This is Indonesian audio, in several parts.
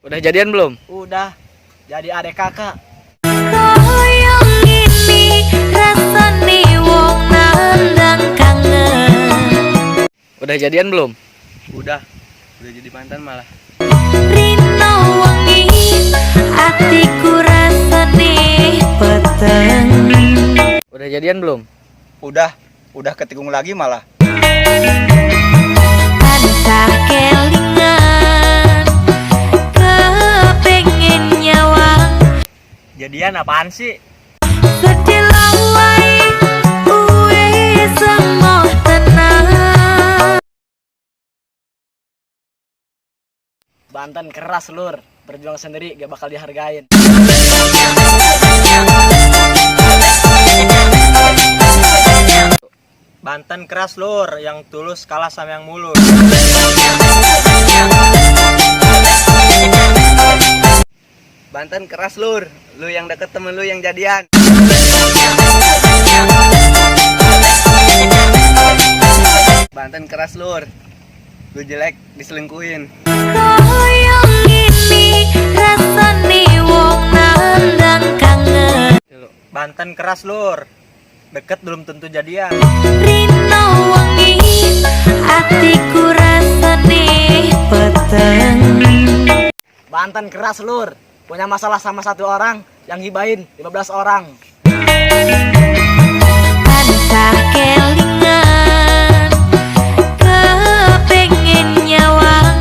Udah jadian belum? Udah, jadi adek kakak. Koyong ini rasane wong nandang kangen. Udah jadian belum? Udah jadi mantan malah. Rino wengi atiku rasane peteng. Udah jadian belum? Udah ketikung lagi malah. Tansah kelingan kepengen nyawang. Jadian apaan sih? Sedih lawai uwe semoh tenang. Banten keras lur, berjuang sendiri gak bakal dihargain. Banten keras lur, yang tulus kalah sama yang mulus. Banten keras lur, lu yang deket temen lu yang jadian. Banten keras lur, lu jelek diselingkuhin. Koyong ini rasane wong nandang kangen. Banten keras lur, deket belum tentu jadian. Rino wengi atiku rasane peteng. Banten keras lur, punya masalah sama satu orang yang gibahin 15 orang. Tansah kelingan kepengen nyawang.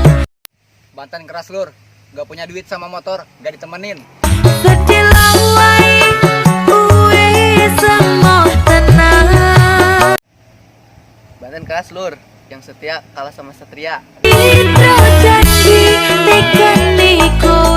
Banten keras lur, gak punya duit sama motor, gak ditemenin. Sedih lawai uwe semoh tenang. Banten keras lur, yang setia kalah sama satria. Hidro janji tekan niko